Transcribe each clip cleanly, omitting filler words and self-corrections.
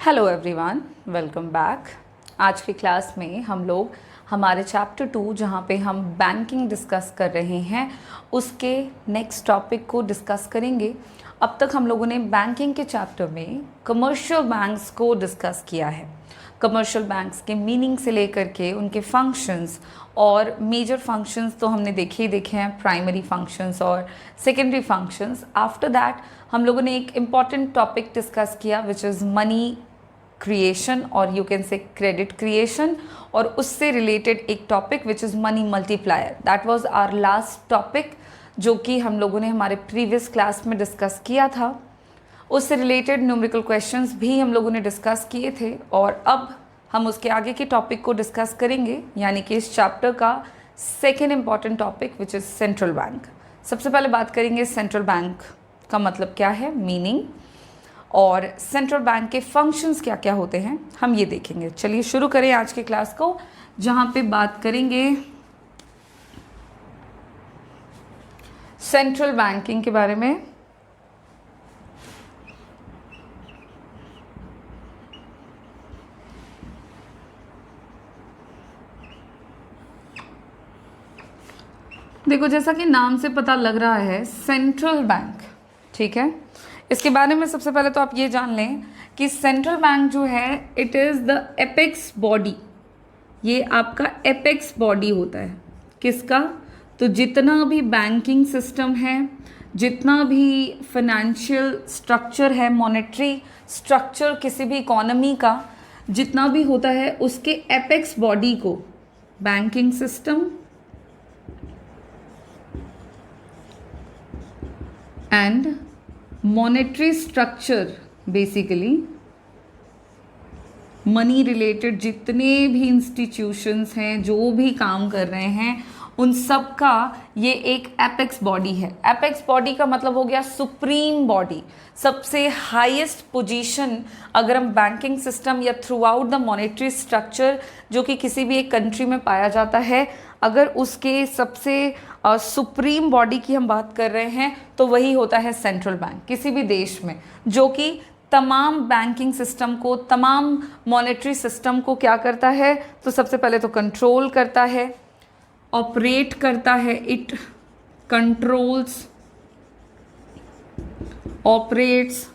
Hello everyone, welcome back. आज की class में हम लोग हमारे चैप्टर 2 जहाँ पे हम बैंकिंग डिस्कस कर रहे हैं उसके नेक्स्ट टॉपिक को डिस्कस करेंगे। अब तक हम लोगों ने बैंकिंग के चैप्टर में कमर्शियल बैंक्स को डिस्कस किया है। कमर्शियल बैंक्स के मीनिंग से लेकर के उनके फंक्शंस और मेजर फंक्शंस तो हमने देखे ही देखे हैं, प्राइमरी फंक्शंस और सेकेंडरी फंक्शंस। आफ्टर दैट हम लोगों ने एक इम्पॉर्टेंट टॉपिक डिस्कस किया विच इज़ मनी क्रिएशन और you can say credit creation, और उससे रिलेटेड एक topic which is money multiplier. That was our last topic जो कि हम लोगों ने हमारे प्रीवियस क्लास में डिस्कस किया था। उससे रिलेटेड न्यूमेरिकल क्वेश्चंस भी हम लोगों ने डिस्कस किए थे और अब हम उसके आगे के टॉपिक को डिस्कस करेंगे, यानी कि इस चैप्टर का second important topic which is central bank. सबसे पहले बात करेंगे सेंट्रल बैंक का मतलब क्या है, मीनिंग, और सेंट्रल बैंक के फंक्शंस क्या क्या होते हैं हम ये देखेंगे। चलिए शुरू करें आज के क्लास को, जहाँ पे बात करेंगे सेंट्रल बैंकिंग के बारे में। देखो, जैसा कि नाम से पता लग रहा है सेंट्रल बैंक, ठीक है। इसके बारे में सबसे पहले तो आप ये जान लें कि सेंट्रल बैंक जो है it is the apex body. ये आपका एपेक्स बॉडी होता है किसका? तो जितना भी बैंकिंग सिस्टम है, जितना भी फाइनेंशियल स्ट्रक्चर है, मॉनेटरी स्ट्रक्चर किसी भी इकोनॉमी का जितना भी होता है, उसके एपेक्स बॉडी को banking system and monetary structure, basically money related जितने भी इंस्टीट्यूशंस हैं, जो भी काम कर रहे हैं, उन सब का ये एक एपेक्स बॉडी है। एपेक्स बॉडी का मतलब हो गया सुप्रीम बॉडी, सबसे हाईएस्ट पोजीशन अगर हम बैंकिंग सिस्टम या through out the monetary structure जो कि किसी भी एक कंट्री में पाया जाता है, अगर उसके सबसे सुप्रीम बॉडी की हम बात कर रहे हैं तो वही होता है सेंट्रल बैंक किसी भी देश में, जो कि तमाम बैंकिंग सिस्टम को, तमाम मॉनेटरी सिस्टम को क्या करता है? तो सबसे पहले तो कंट्रोल करता है, ऑपरेट करता है। It controls, operates,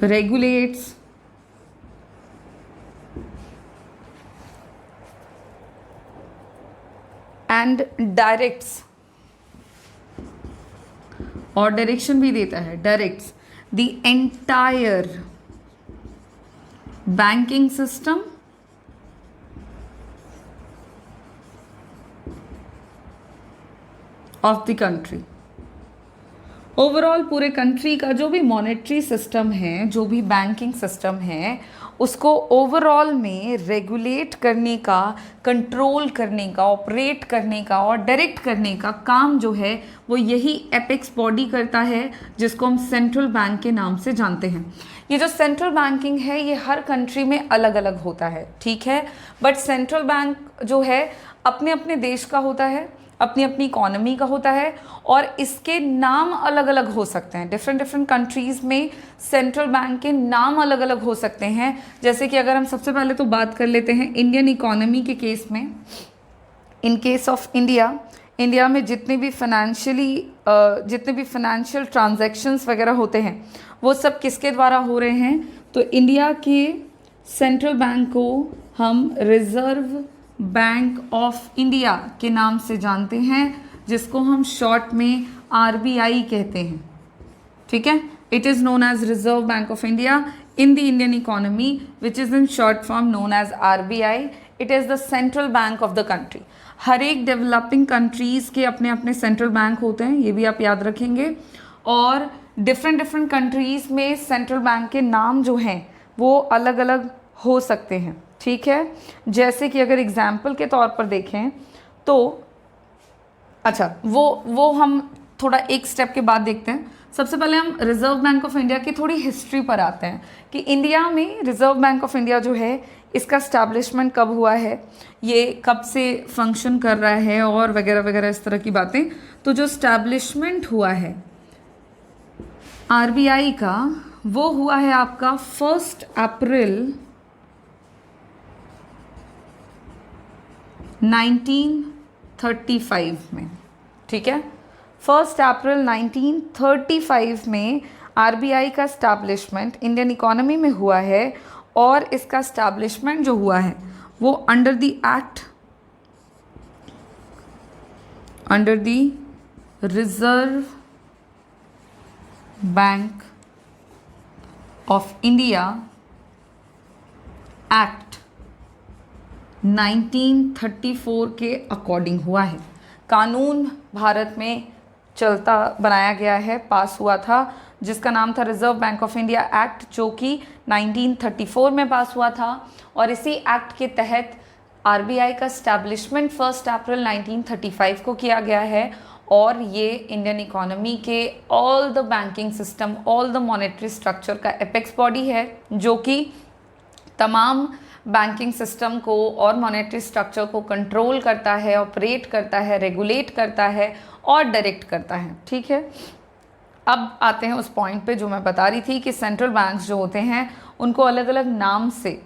regulates and directs, और डायरेक्शन भी देता है, directs the entire banking system of the country. Overall पूरे कंट्री का जो भी मॉनेटरी सिस्टम है, जो भी बैंकिंग सिस्टम है, उसको ओवरऑल में रेगुलेट करने का, कंट्रोल करने का, ऑपरेट करने का और डायरेक्ट करने का काम जो है वो यही एपेक्स बॉडी करता है, जिसको हम सेंट्रल बैंक के नाम से जानते हैं। ये जो सेंट्रल बैंकिंग है ये हर कंट्री में अलग अलग होता है, ठीक है, बट सेंट्रल बैंक जो है अपने अपने देश का होता है, अपनी अपनी इकोनॉमी का होता है, और इसके नाम अलग अलग हो सकते हैं। डिफरेंट कंट्रीज़ में सेंट्रल बैंक के नाम अलग अलग हो सकते हैं। जैसे कि अगर हम सबसे पहले तो बात कर लेते हैं इंडियन इकोनॉमी के केस में। In case of India, India में जितने भी फाइनेंशियल ट्रांजैक्शंस वगैरह होते हैं वो सब किसके द्वारा हो रहे हैं? तो इंडिया के सेंट्रल बैंक को हम रिजर्व बैंक ऑफ इंडिया के नाम से जानते हैं, जिसको हम शॉर्ट में RBI कहते हैं, ठीक है। It is known as Reserve Bank of India in the Indian economy which is in short form known as RBI। It is the central bank of the country. हर एक डेवलपिंग कंट्रीज़ के अपने अपने central bank होते हैं, ये भी आप याद रखेंगे, और डिफरेंट कंट्रीज़ में सेंट्रल बैंक के नाम जो हैं वो अलग अलग हो सकते हैं, ठीक है। जैसे कि अगर एग्जाम्पल के तौर पर देखें तो अच्छा, वो हम थोड़ा एक स्टेप के बाद देखते हैं। सबसे पहले हम रिजर्व बैंक ऑफ इंडिया की थोड़ी हिस्ट्री पर आते हैं कि इंडिया में रिजर्व बैंक ऑफ इंडिया जो है इसका स्टैब्लिशमेंट कब हुआ है, ये कब से फंक्शन कर रहा है, और वगैरह वगैरह इस तरह की बातें। तो जो स्टैब्लिशमेंट हुआ है RBI का वो हुआ है आपका 1 अप्रैल 1935 में। ठीक है, 1 अप्रैल 1935 में आरबीआई का स्टैब्लिशमेंट इंडियन इकोनॉमी में हुआ है, और इसका स्टैब्लिशमेंट जो हुआ है वो under the act, under the reserve Bank of India act 1934 के अकॉर्डिंग हुआ है। कानून भारत में चलता बनाया गया है, पास हुआ था, जिसका नाम था reserve Bank of India act, जो कि 1934 में पास हुआ था। और इसी एक्ट के तहत आरबीआई का स्टैब्लिशमेंट 1 अप्रैल 1935 को किया गया है, और ये इंडियन इकोनॉमी के all the banking system, all the monetary structure का एपेक्स बॉडी है, जो कि तमाम बैंकिंग सिस्टम को और मॉनेटरी स्ट्रक्चर को कंट्रोल करता है, ऑपरेट करता है, रेगुलेट करता है और डायरेक्ट करता है। ठीक है, अब आते हैं उस पॉइंट पे जो मैं बता रही थी कि सेंट्रल बैंक्स जो होते हैं उनको अलग अलग नाम से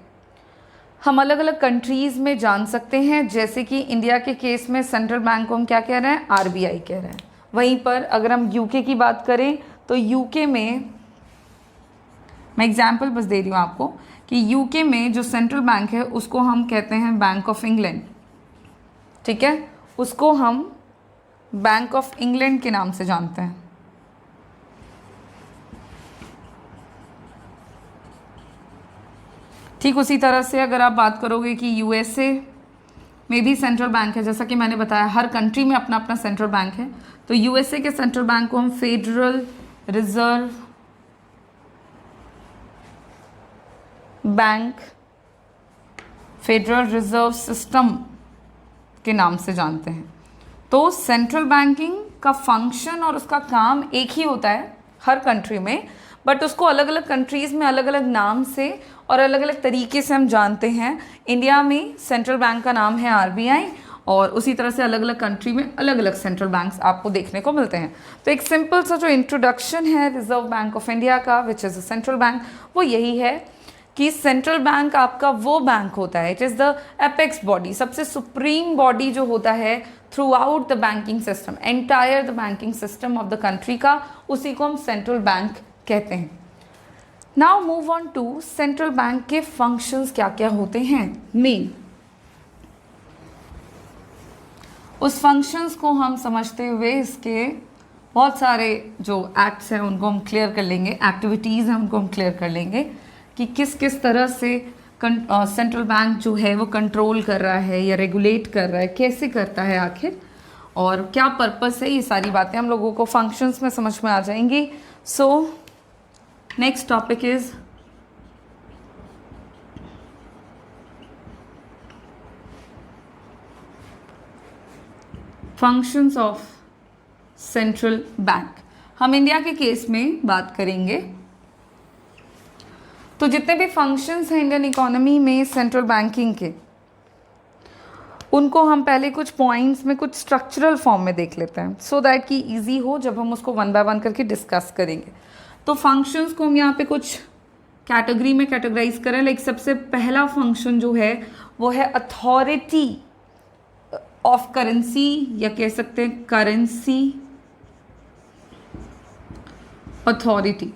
हम अलग अलग कंट्रीज़ में जान सकते हैं। जैसे कि इंडिया के केस में सेंट्रल बैंक को हम क्या कह रहे हैं, आरबीआई कह रहे हैं। वहीं पर अगर हम यूके की बात करें तो यूके में, मैं एग्जांपल बस दे रही हूँ आपको, कि यूके में जो सेंट्रल बैंक है उसको हम कहते हैं बैंक ऑफ इंग्लैंड। ठीक है, उसको हम बैंक ऑफ इंग्लैंड के नाम से जानते हैं। ठीक उसी तरह से अगर आप बात करोगे कि यूएसए में भी सेंट्रल बैंक है, जैसा कि मैंने बताया हर कंट्री में अपना अपना सेंट्रल बैंक है, तो यूएसए के सेंट्रल बैंक को हम federal reserve bank, federal reserve system के नाम से जानते हैं। तो सेंट्रल बैंकिंग का फंक्शन और उसका काम एक ही होता है हर कंट्री में, बट उसको अलग अलग कंट्रीज़ में अलग अलग नाम से और अलग अलग तरीके से हम जानते हैं। इंडिया में सेंट्रल बैंक का नाम है आरबीआई, और उसी तरह से अलग अलग कंट्री में अलग अलग सेंट्रल बैंक्स आपको देखने को मिलते हैं। तो एक सिंपल सा जो इंट्रोडक्शन है रिजर्व बैंक ऑफ इंडिया का, which is a central bank, वो यही है कि सेंट्रल बैंक आपका वो बैंक होता है, it is the apex body, सबसे सुप्रीम बॉडी जो होता है throughout the banking system, entire the banking system of the country का, उसी को हम सेंट्रल बैंक कहते हैं। Now move on to central bank के फंक्शंस क्या क्या होते हैं मेन। उस फंक्शंस को हम समझते हुए इसके बहुत सारे जो एक्ट्स हैं उनको हम क्लियर कर लेंगे, एक्टिविटीज़ हैं उनको हम क्लियर कर लेंगे कि किस किस तरह से सेंट्रल बैंक जो है वो कंट्रोल कर रहा है या रेगुलेट कर रहा है, कैसे करता है आखिर, और क्या पर्पस है। ये सारी बातें हम लोगों को फंक्शंस में समझ में आ जाएंगी। So next topic is functions of central bank. हम इंडिया के केस में बात करेंगे। तो जितने भी फंक्शंस हैं इंडियन इकोनॉमी में सेंट्रल बैंकिंग के, उनको हम पहले कुछ पॉइंट्स में कुछ स्ट्रक्चरल फॉर्म में देख लेते हैं, सो दैट कि इजी हो जब हम उसको वन बाय वन करके डिस्कस करेंगे। तो फंक्शंस को हम यहाँ पे कुछ कैटेगरी में कैटेगराइज करें। लाइक सबसे पहला फंक्शन जो है वो है अथॉरिटी ऑफ करेंसी, या कह सकते हैं करेंसी अथॉरिटी।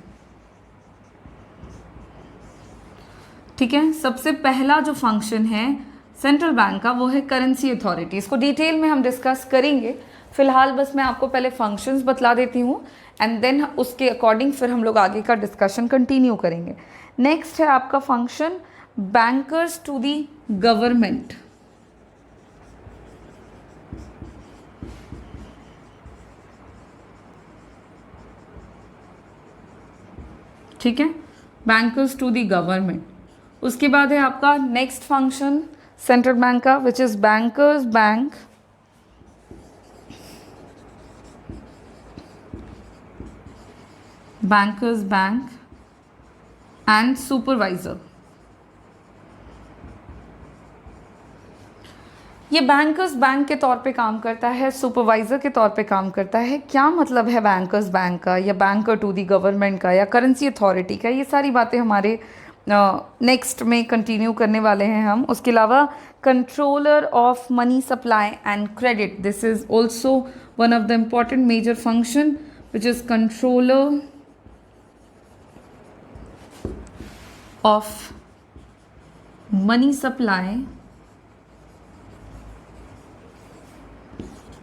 ठीक है, सबसे पहला जो फंक्शन है सेंट्रल बैंक का वो है करेंसी अथॉरिटी। इसको डिटेल में हम डिस्कस करेंगे, फिलहाल बस मैं आपको पहले फंक्शंस बतला देती हूँ, एंड देन उसके अकॉर्डिंग फिर हम लोग आगे का डिस्कशन कंटिन्यू करेंगे। नेक्स्ट है आपका function bankers to the government. ठीक है, बैंकर्स टू दी गवर्नमेंट। उसके बाद है आपका नेक्स्ट फंक्शन सेंट्रल बैंक का, which is bankers bank bankers bank and supervisor. ये बैंकर्स बैंक के तौर पे काम करता है, सुपरवाइज़र के तौर पे काम करता है। क्या मतलब है बैंकर्स बैंक का, या बैंकर टू दी गवर्नमेंट का, या करेंसी अथॉरिटी का, ये सारी बातें हमारे नेक्स्ट में कंटिन्यू करने वाले हैं हम। उसके अलावा controller of money supply and credit, this is also one of the important major function which is controller of money supply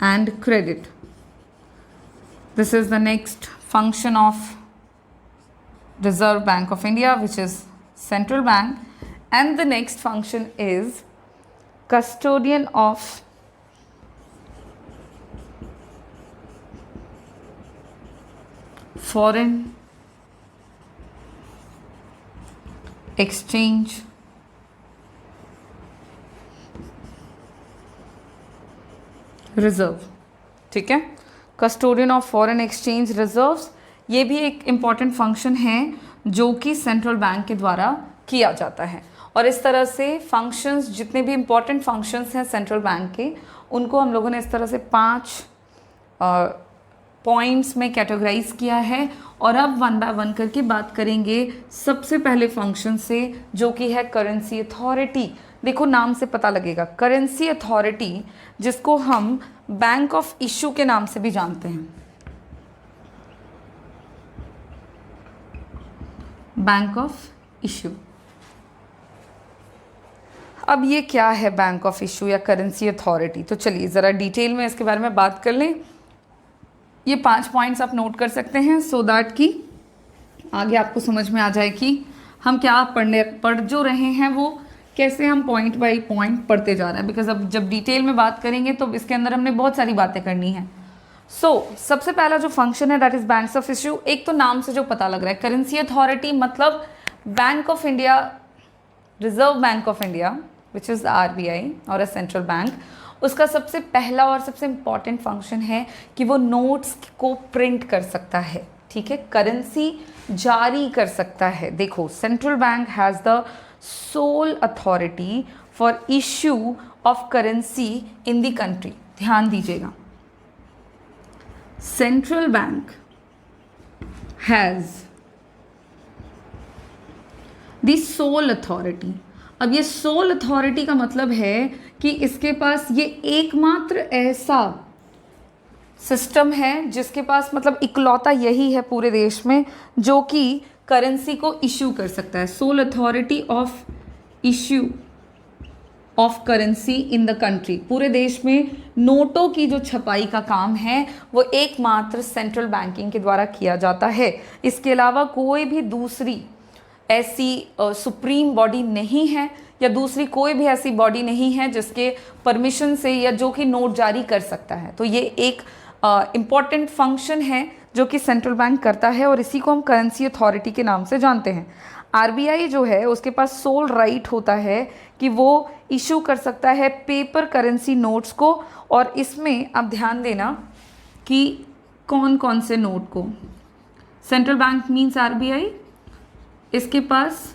and credit. This is the next function of Reserve Bank of India, which is central bank, and the next function is custodian of foreign exchange reserve. ठीक है, custodian of foreign exchange reserves, ये भी एक important function है जो कि central bank के द्वारा किया जाता है। और इस तरह से फंक्शंस, जितने भी इम्पॉर्टेंट फंक्शंस हैं सेंट्रल बैंक के, उनको हम लोगों ने इस तरह से 5 पॉइंट्स में कैटेगराइज किया है। और अब वन बाय वन करके बात करेंगे सबसे पहले फंक्शन से, जो कि है करेंसी अथॉरिटी। देखो नाम से पता लगेगा, करेंसी अथॉरिटी, जिसको हम बैंक ऑफ इशू के नाम से भी जानते हैं। Bank of issue. अब ये क्या है बैंक ऑफ इशू या करेंसी अथॉरिटी? तो चलिए ज़रा डिटेल में इसके बारे में बात कर लें। ये 5 पॉइंट्स आप नोट कर सकते हैं सो दैट कि आगे आपको समझ में आ जाए कि हम क्या पढ़ जो रहे हैं वो कैसे हम पॉइंट बाय पॉइंट पढ़ते जा रहे हैं। बिकॉज अब जब डिटेल में बात करेंगे तो इसके अंदर हमने बहुत सारी बातें करनी है। सबसे पहला जो फंक्शन है that is banks of issue. एक तो नाम से जो पता लग रहा है, करेंसी अथॉरिटी मतलब bank of India, reserve Bank of India which is RBI और अ सेंट्रल बैंक, उसका सबसे पहला और सबसे इम्पॉर्टेंट फंक्शन है कि वो नोट्स को प्रिंट कर सकता है। ठीक है, करेंसी जारी कर सकता है। देखो, central bank has the sole authority for issue of currency in the country। ध्यान दीजिएगा, central bank has the soul authority. अब ये सोल अथॉरिटी का मतलब है कि इसके पास ये एकमात्र ऐसा सिस्टम है जिसके पास, मतलब इकलौता यही है पूरे देश में जो कि करेंसी को इशू कर सकता है। Soul authority of issue of currency in the country. पूरे देश में नोटों की जो छपाई का काम है वो एकमात्र सेंट्रल बैंकिंग के द्वारा किया जाता है। इसके अलावा कोई भी दूसरी ऐसी सुप्रीम बॉडी नहीं है, या दूसरी कोई भी ऐसी बॉडी नहीं है जिसके परमिशन से या जो कि नोट जारी कर सकता है। तो ये एक इम्पॉर्टेंट फंक्शन है जो कि सेंट्रल बैंक करता है, और इसी को हम करेंसी अथॉरिटी के नाम से जानते हैं। RBI जो है उसके पास सोल राइट होता है कि वो इशू कर सकता है पेपर करेंसी नोट्स को। और इसमें आप ध्यान देना कि कौन कौन से नोट को। सेंट्रल बैंक मीन्स RBI, इसके पास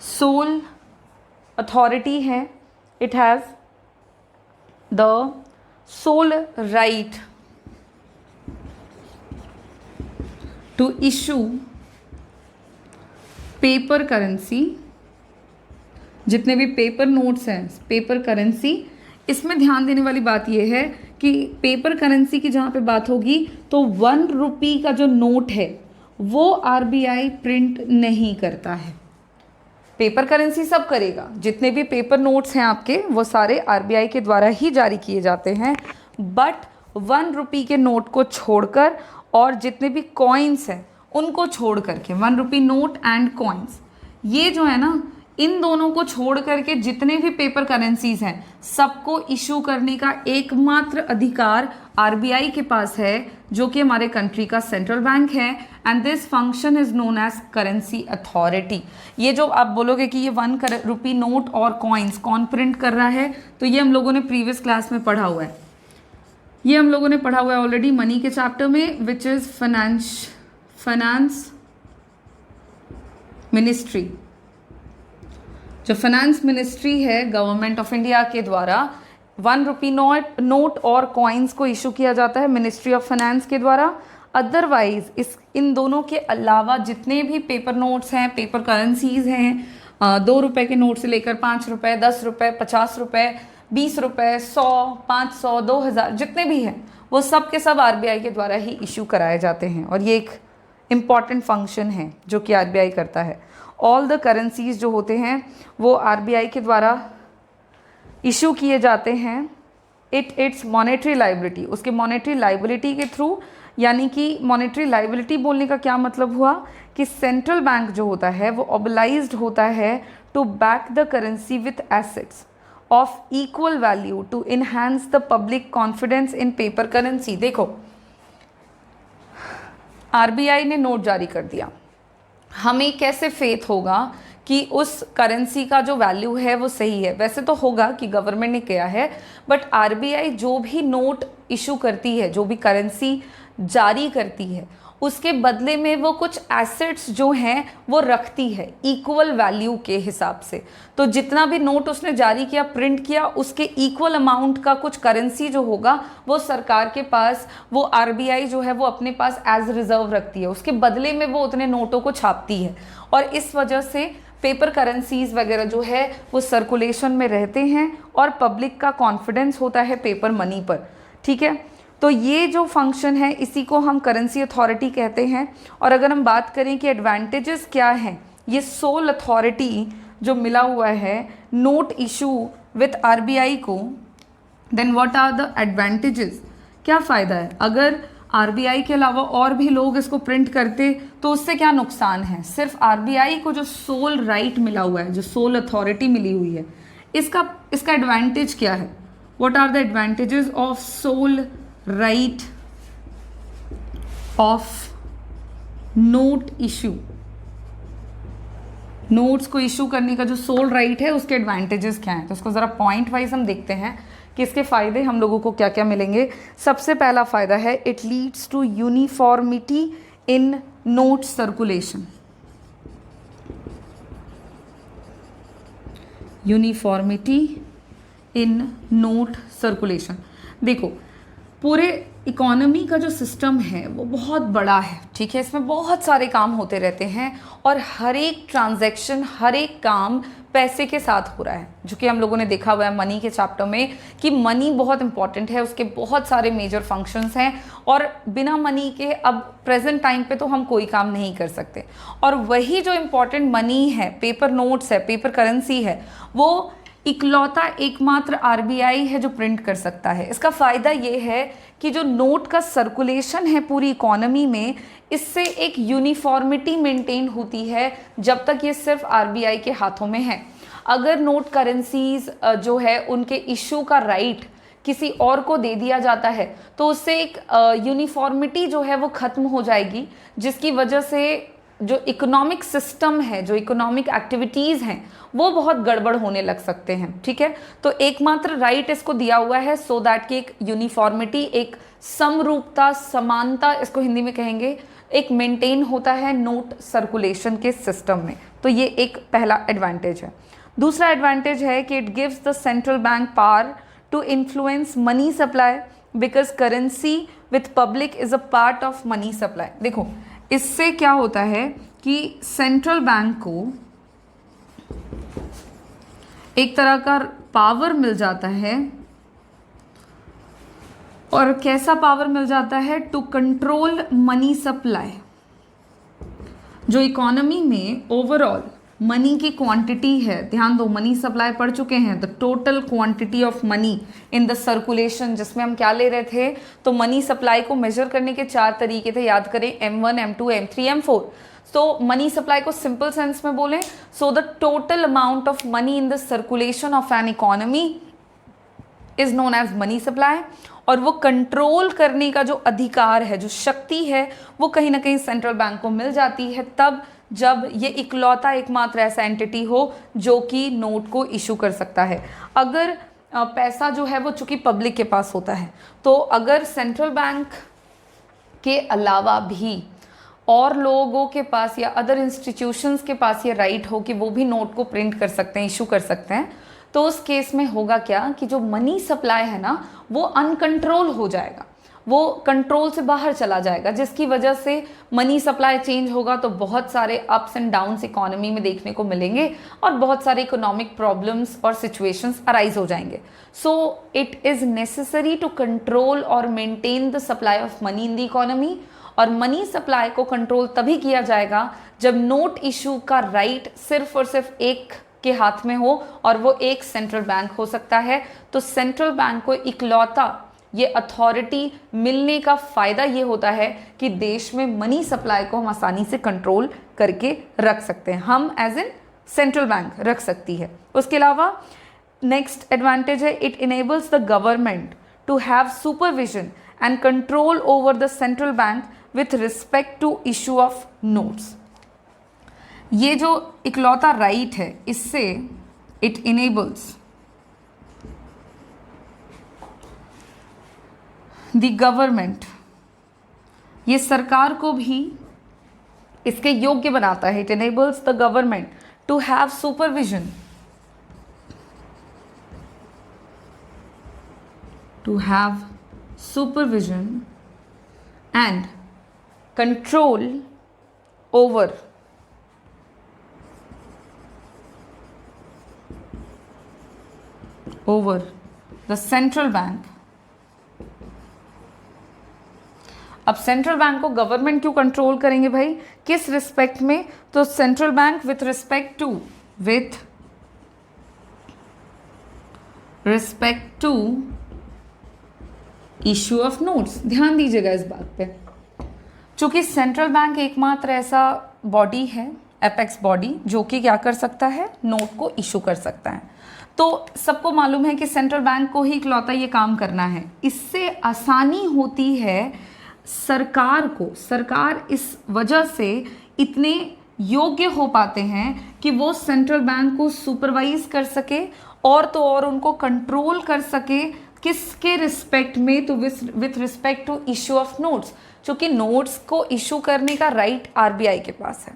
सोल अथॉरिटी है, it has the sole right to issue paper currency. जितने भी पेपर नोट्स हैं, पेपर करेंसी, इसमें ध्यान देने वाली बात यह है कि पेपर करेंसी की जहाँ पे बात होगी तो 1 रुपये का जो नोट है वो RBI प्रिंट नहीं करता है। पेपर करेंसी सब करेगा, जितने भी पेपर नोट्स हैं आपके वो सारे RBI के द्वारा ही जारी किए जाते हैं। बट 1 रुपये के नोट को छोड़कर और जितने भी कॉइन्स हैं उनको छोड़ करके, 1 रुपये नोट एंड कॉइन्स, ये जो है ना, इन दोनों को छोड़ करके जितने भी पेपर करेंसीज हैं सबको इशू करने का एकमात्र अधिकार RBI के पास है, जो कि हमारे कंट्री का सेंट्रल बैंक है। And this function is known as currency authority. ये जो आप बोलोगे कि ये 1 रुपये नोट और कॉइन्स कौन प्रिंट कर रहा है, तो ये हम लोगों ने प्रीवियस क्लास में पढ़ा हुआ है। ये हम लोगों ने पढ़ा हुआ है ऑलरेडी मनी के चैप्टर में, विच इज फाइनेंस मिनिस्ट्री। जो फाइनेंस मिनिस्ट्री है गवर्नमेंट ऑफ इंडिया के द्वारा 1 रुपी नोट और कॉइन्स को इशू किया जाता है मिनिस्ट्री ऑफ फाइनेंस के द्वारा। अदरवाइज इन दोनों के अलावा जितने भी पेपर नोट्स हैं, पेपर करेंसीज हैं, 2 रुपए के नोट से लेकर 5 रुपए, 10 रुपए, 50 रुपए, 20 रुपए, 100, 500, 2000 जितने भी हैं वो सब के सब आरबीआई के द्वारा ही इशू कराए जाते हैं। और ये एक इम्पॉर्टेंट फंक्शन है जो कि आरबीआई करता है। ऑल द करेंसीज जो होते हैं वो आरबीआई के द्वारा इशू किए जाते हैं। इट्स मॉनेटरी लाइबिलिटी, उसके मॉनेटरी लाइबिलिटी के थ्रू, यानी कि मॉनेटरी लाइबिलिटी बोलने का क्या मतलब हुआ कि सेंट्रल बैंक जो होता है वो ऑब्लाइज्ड होता है to back the currency with assets of equal value to enhance the public confidence in paper currency. देखो, आरबीआई ने नोट जारी कर दिया, हमें कैसे फेथ होगा कि उस करेंसी का जो वैल्यू है वो सही है? वैसे तो होगा कि गवर्नमेंट ने किया है, बट आरबीआई जो भी नोट इशू करती है, जो भी करेंसी जारी करती है, उसके बदले में वो कुछ एसेट्स जो हैं वो रखती है इक्वल वैल्यू के हिसाब से। तो जितना भी नोट उसने जारी किया, प्रिंट किया, उसके इक्वल अमाउंट का कुछ करेंसी जो होगा वो सरकार के पास, वो आरबीआई जो है वो अपने पास एज रिजर्व रखती है, उसके बदले में वो उतने नोटों को छापती है। और इस वजह से पेपर करेंसीज वगैरह जो है वो सर्कुलेशन में रहते हैं और पब्लिक का कॉन्फिडेंस होता है पेपर मनी पर। ठीक है, तो ये जो फंक्शन है इसी को हम करेंसी अथॉरिटी कहते हैं। और अगर हम बात करें कि एडवांटेजेस क्या हैं, ये सोल अथॉरिटी जो मिला हुआ है नोट इशू विथ आरबीआई को, then what are the advantages, क्या फ़ायदा है? अगर आरबीआई के अलावा और भी लोग इसको प्रिंट करते तो उससे क्या नुकसान है? सिर्फ आरबीआई को जो सोल राइट मिला हुआ है, जो सोल अथॉरिटी मिली हुई है, इसका एडवांटेज क्या है? What are the advantages of sole right of note issue? Notes को इशू करने का जो सोल राइट है उसके एडवांटेजेस क्या हैं? तो उसको ज़रा पॉइंट वाइज हम देखते हैं कि इसके फ़ायदे हम लोगों को क्या क्या मिलेंगे। सबसे पहला फ़ायदा है it leads to uniformity in note circulation. Uniformity in note circulation. देखो, पूरे इकोनॉमी का जो सिस्टम है वो बहुत बड़ा है, ठीक है, इसमें बहुत सारे काम होते रहते हैं और हर एक ट्रांजैक्शन, हर एक काम पैसे के साथ हो रहा है, जो कि हम लोगों ने देखा हुआ है मनी के चैप्टर में कि मनी बहुत इंपॉर्टेंट है, उसके बहुत सारे मेजर फंक्शंस हैं और बिना मनी के अब प्रेजेंट टाइम पे तो हम कोई काम नहीं कर सकते। और वही जो इम्पॉर्टेंट मनी है, पेपर नोट्स है, पेपर करेंसी है, वो इकलौता एकमात्र आरबीआई है जो प्रिंट कर सकता है। इसका फ़ायदा ये है कि जो नोट का सर्कुलेशन है पूरी इकोनॉमी में, इससे एक यूनिफॉर्मिटी मेंटेन होती है जब तक ये सिर्फ आरबीआई के हाथों में है। अगर नोट करेंसीज जो है उनके इशू का राइट किसी और को दे दिया जाता है तो उससे एक यूनिफॉर्मिटी जो है वो ख़त्म हो जाएगी, जिसकी वजह से जो इकोनॉमिक सिस्टम है, जो इकोनॉमिक एक्टिविटीज़ हैं, वो बहुत गड़बड़ होने लग सकते हैं। ठीक है, तो एकमात्र राइट इसको दिया हुआ है सो दैट कि एक यूनिफॉर्मिटी, एक समरूपता, समानता इसको हिंदी में कहेंगे, एक मेंटेन होता है नोट सर्कुलेशन के सिस्टम में। तो ये एक पहला एडवांटेज है। दूसरा एडवांटेज है कि it gives the central bank power to influence money supply because currency with public is a part of money supply. देखो, इससे क्या होता है कि सेंट्रल बैंक को एक तरह का पावर मिल जाता है। और कैसा पावर मिल जाता है? To control money supply. जो इकोनॉमी में ओवरऑल मनी की क्वांटिटी है, ध्यान दो, मनी सप्लाई पढ़ चुके हैं, the total quantity of money in the circulation, जिसमें हम क्या ले रहे थे? तो मनी सप्लाई को मेजर करने के 4 तरीके थे, याद करें, M1, M2, M3, M4। तो मनी सप्लाई को सिंपल सेंस में बोलें, so the total amount of money in the circulation of an economy is known as money supply. और वो कंट्रोल करने का जो अधिकार है, जो शक्ति है, वो कहीं ना कहीं सेंट्रल बैंक को मिल जाती है तब जब ये इकलौता एकमात्र ऐसा एंटिटी हो जो कि नोट को इशू कर सकता है। अगर पैसा जो है वो चूंकि पब्लिक के पास होता है, तो अगर सेंट्रल बैंक के अलावा भी और लोगों के पास या अदर इंस्टीट्यूशंस के पास ये राइट हो कि वो भी नोट को प्रिंट कर सकते हैं, इशू कर सकते हैं, तो उस केस में होगा क्या कि जो मनी सप्लाई है ना वो अनकंट्रोल हो जाएगा, वो कंट्रोल से बाहर चला जाएगा, जिसकी वजह से मनी सप्लाई चेंज होगा तो बहुत सारे अप्स एंड डाउन्स इकोनॉमी में देखने को मिलेंगे और बहुत सारे इकोनॉमिक प्रॉब्लम्स और सिचुएशंस अराइज हो जाएंगे। So it is necessary to control और maintain the supply of money in the economy. और मनी सप्लाई को कंट्रोल तभी किया जाएगा जब नोट इशू का राइट सिर्फ और सिर्फ एक के हाथ में हो और वो एक सेंट्रल बैंक हो सकता है। तो सेंट्रल बैंक को इकलौता ये अथॉरिटी मिलने का फ़ायदा ये होता है कि देश में मनी सप्लाई को हम आसानी से कंट्रोल करके रख सकते हैं, हम एज एन सेंट्रल बैंक रख सकती है। उसके अलावा नेक्स्ट एडवांटेज है, it enables the government to have supervision and control over the central bank with respect to issue of notes. ये जो इकलौता राइट है, इससे इट इनेबल्स द गवर्नमेंट, ये सरकार को भी इसके योग्य बनाता है। It enables the government to have supervision, to have supervision and control over the central bank. अब सेंट्रल बैंक को गवर्नमेंट क्यों कंट्रोल करेंगे भाई, किस रिस्पेक्ट में, तो central bank with respect to issue of notes. ध्यान दीजिएगा इस बात पे, चूंकि सेंट्रल बैंक एकमात्र ऐसा बॉडी है, एपेक्स बॉडी, जो कि क्या कर सकता है, नोट को इशू कर सकता है। तो सबको मालूम है कि सेंट्रल बैंक को ही इकलौता ये काम करना है। इससे आसानी होती है सरकार को, सरकार इस वजह से इतने योग्य हो पाते हैं कि वो सेंट्रल बैंक को सुपरवाइज कर सके और तो और उनको कंट्रोल कर सके, किसके रिस्पेक्ट में, तो with respect to issue of notes. क्योंकि नोट्स को इशू करने का राइट आरबीआई के पास है,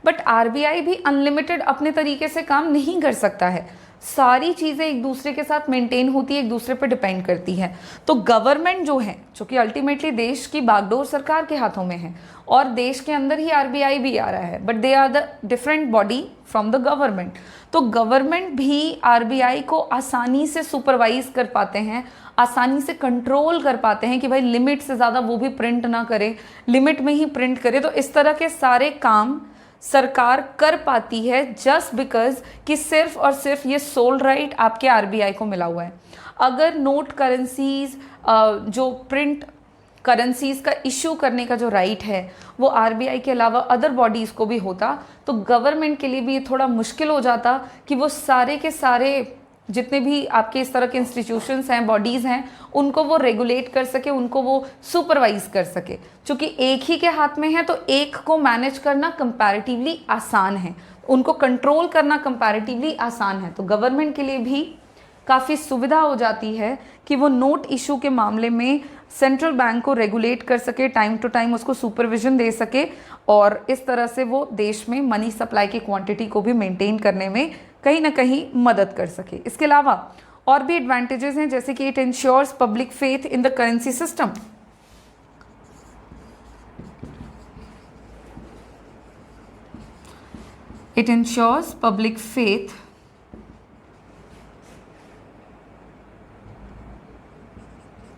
बट आरबीआई भी अनलिमिटेड अपने तरीके से काम नहीं कर सकता है, सारी चीज़ें एक दूसरे के साथ मेंटेन होती है, एक दूसरे पर डिपेंड करती है। तो गवर्नमेंट जो है, चूँकि अल्टीमेटली देश की बागडोर सरकार के हाथों में है और देश के अंदर ही आरबीआई भी आ रहा है, but they are the different body from the government. तो गवर्नमेंट भी आरबीआई को आसानी से सुपरवाइज कर पाते हैं, आसानी से कंट्रोल कर पाते हैं कि भाई लिमिट से ज़्यादा वो भी प्रिंट ना करे, लिमिट में ही प्रिंट करे। तो इस तरह के सारे काम सरकार कर पाती है जस्ट बिकॉज कि सिर्फ और सिर्फ ये सोल राइट आपके आरबीआई को मिला हुआ है। अगर नोट करेंसीज, जो प्रिंट करेंसीज का इशू करने का जो राइट है वो आरबीआई के अलावा अदर बॉडीज़ को भी होता, तो गवर्नमेंट के लिए भी ये थोड़ा मुश्किल हो जाता कि वो सारे के सारे जितने भी आपके इस तरह के इंस्टीट्यूशंस हैं, बॉडीज़ हैं, उनको वो रेगुलेट कर सके, उनको वो सुपरवाइज कर सके। क्योंकि एक ही के हाथ में है तो एक को मैनेज करना कंपैरेटिवली आसान है, उनको कंट्रोल करना कंपैरेटिवली आसान है। तो गवर्नमेंट के लिए भी काफ़ी सुविधा हो जाती है कि वो नोट इशू के मामले में सेंट्रल बैंक को रेगुलेट कर सके, टाइम टू टाइम उसको सुपरविजन दे सके और इस तरह से वो देश में मनी सप्लाई की क्वांटिटी को भी मेंटेन करने में कहीं ना कहीं मदद कर सके। इसके अलावा और भी एडवांटेजेस हैं, जैसे कि it ensures public faith in the currency system. It ensures public faith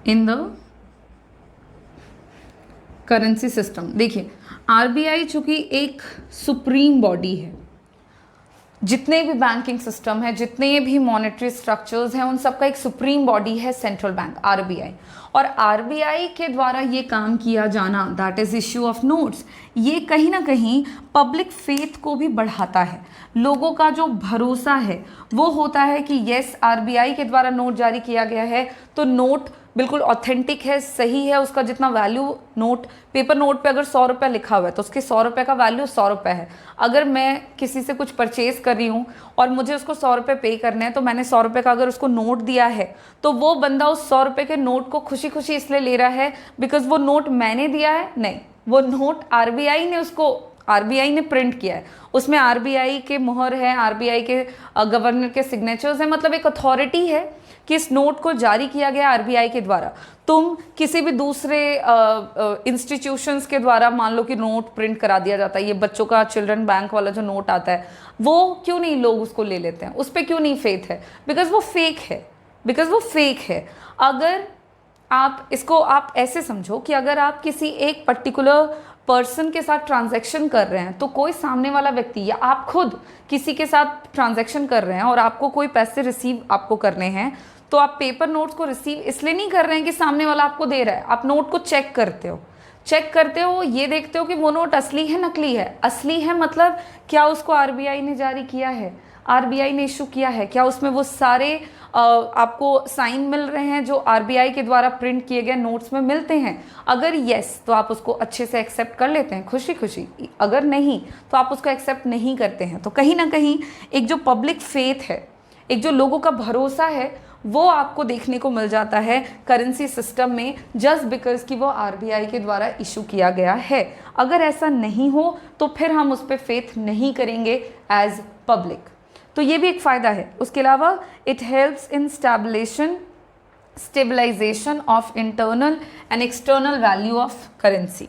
in the currency system. देखिए, आरबीआई चूंकि एक सुप्रीम बॉडी है, जितने भी बैंकिंग सिस्टम है, जितने भी मॉनेटरी स्ट्रक्चर्स हैं, उन सबका एक सुप्रीम बॉडी है सेंट्रल बैंक आरबीआई। और आरबीआई के द्वारा ये काम किया जाना, that is issue of notes, ये कहीं ना कहीं पब्लिक फेथ को भी बढ़ाता है। लोगों का जो भरोसा है वो होता है कि यस, आरबीआई के द्वारा नोट जारी किया गया है तो नोट बिल्कुल ऑथेंटिक है, सही है, उसका जितना वैल्यू नोट, पेपर नोट पे अगर 100 रुपये लिखा हुआ है तो उसके 100 रुपये का वैल्यू 100 रुपये है। अगर मैं किसी से कुछ परचेज कर रही हूँ और मुझे उसको 100 रुपये पे करने हैं, तो मैंने 100 रुपये का अगर उसको नोट दिया है तो वो बंदा उस 100 रुपये के नोट को खुशी खुशी इसलिए ले रहा है बिकॉज वो नोट मैंने दिया है, नहीं, वो नोट आरबीआई ने उसको आरबीआई ने प्रिंट किया है, उसमें आरबीआई के मुहर है, आरबीआई के गवर्नर के सिग्नेचर्स हैं, मतलब एक अथॉरिटी है कि इस नोट को जारी किया गया आरबीआई के द्वारा। तुम किसी भी दूसरे इंस्टीट्यूशंस के द्वारा मान लो कि नोट प्रिंट करा दिया जाता है, ये बच्चों का चिल्ड्रन बैंक वाला जो नोट आता है, वो क्यों नहीं लोग उसको ले लेते हैं, उस पर क्यों नहीं फेथ है? बिकॉज वो फेक है, बिकॉज वो फेक है। अगर आप इसको आप ऐसे समझो कि अगर आप किसी एक पर्टिकुलर पर्सन के साथ ट्रांजैक्शन कर रहे हैं, तो कोई सामने वाला व्यक्ति या आप खुद किसी के साथ ट्रांजैक्शन कर रहे हैं और आपको कोई पैसे रिसीव आपको करने हैं, तो आप पेपर नोट्स को रिसीव इसलिए नहीं कर रहे हैं कि सामने वाला आपको दे रहा है, आप नोट को चेक करते हो, ये देखते हो कि वो नोट असली है नकली है। असली है मतलब क्या उसको आरबीआई ने जारी किया है, आरबीआई ने इशू किया है, क्या उसमें वो सारे आपको साइन मिल रहे हैं जो आरबीआई के द्वारा प्रिंट किए गए नोट्स में मिलते हैं। अगर यस तो आप उसको अच्छे से एक्सेप्ट कर लेते हैं खुशी खुशी, अगर नहीं तो आप उसको एक्सेप्ट नहीं करते हैं। तो कहीं ना कहीं एक जो पब्लिक फेथ है, एक जो लोगों का भरोसा है, वो आपको देखने को मिल जाता है करेंसी सिस्टम में, जस्ट बिकॉज कि वो आरबीआई के द्वारा इशू किया गया है। अगर ऐसा नहीं हो तो फिर हम उस पर फेथ नहीं करेंगे एज पब्लिक। तो ये भी एक फ़ायदा है। उसके अलावा it helps in stabilization of internal and external value of currency.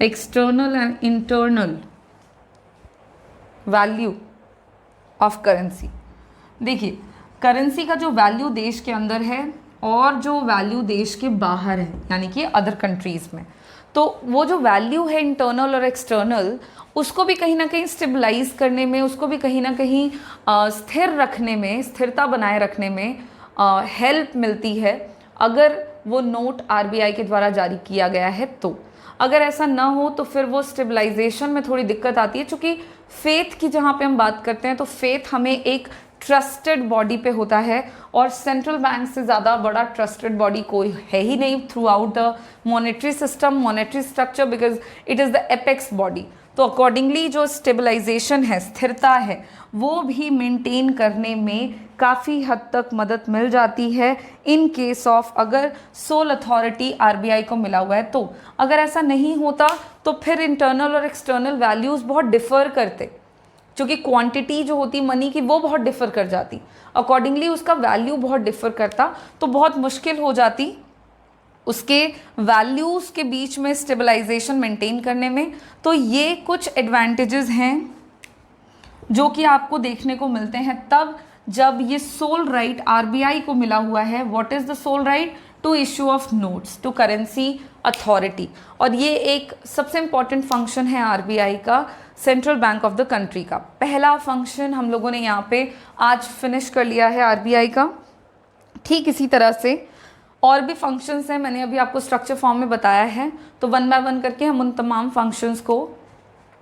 External and internal value of currency. देखिए, करेंसी का जो वैल्यू देश के अंदर है और जो वैल्यू देश के बाहर है, यानी कि अदर कंट्रीज़ में, तो वो जो वैल्यू है इंटरनल और एक्सटर्नल, उसको भी कहीं ना कहीं स्टेबलाइज करने में, उसको भी कहीं ना कहीं स्थिर रखने में, स्थिरता बनाए रखने में हेल्प मिलती है अगर वो नोट आरबीआई के द्वारा जारी किया गया है। तो अगर ऐसा ना हो तो फिर वो स्टेबलाइजेशन में थोड़ी दिक्कत आती है, क्योंकि फेथ की जहाँ पे हम बात करते हैं तो फेथ हमें एक ट्रस्टेड बॉडी पे होता है, और सेंट्रल बैंक से ज़्यादा बड़ा ट्रस्टेड बॉडी कोई है ही नहीं through out the monetary system, monetary structure, because it is the apex body. तो अकॉर्डिंगली जो स्टेबलाइजेशन है, स्थिरता है, वो भी मेंटेन करने में काफ़ी हद तक मदद मिल जाती है इन केस ऑफ अगर सोल अथॉरिटी आरबीआई को मिला हुआ है। तो अगर ऐसा नहीं होता तो फिर इंटरनल और एक्सटर्नल वैल्यूज़ बहुत डिफ़र करते, क्योंकि क्वांटिटी जो होती मनी की वो बहुत डिफ़र कर जाती, अकॉर्डिंगली उसका वैल्यू बहुत डिफ़र करता, तो बहुत मुश्किल हो जाती उसके वैल्यूज़ के बीच में स्टेबलाइजेशन मेंटेन करने में। तो ये कुछ एडवांटेजेस हैं जो कि आपको देखने को मिलते हैं तब जब ये सोल राइट आरबीआई को मिला हुआ है। What is the sole right? To issue of notes to currency authority. और ये एक सबसे इम्पॉर्टेंट फंक्शन है आरबीआई का, central bank of the country का। पहला फंक्शन हम लोगों ने यहाँ पे आज फिनिश कर लिया है आरबीआई का। ठीक इसी तरह से और भी फंक्शंस हैं, मैंने अभी आपको स्ट्रक्चर फॉर्म में बताया है, तो वन बाय वन करके हम उन तमाम फंक्शंस को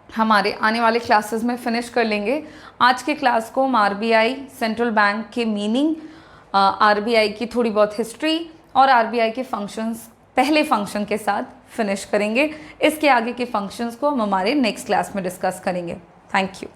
हमारे आने वाले क्लासेस में फिनिश कर लेंगे। आज के क्लास को हम आरबीआई, सेंट्रल बैंक के मीनिंग, आरबीआई की थोड़ी बहुत हिस्ट्री और आरबीआई के फंक्शंस पहले फंक्शन के साथ फिनिश करेंगे। इसके आगे के फंक्शंस को हम हमारे नेक्स्ट क्लास में डिस्कस करेंगे। Thank you.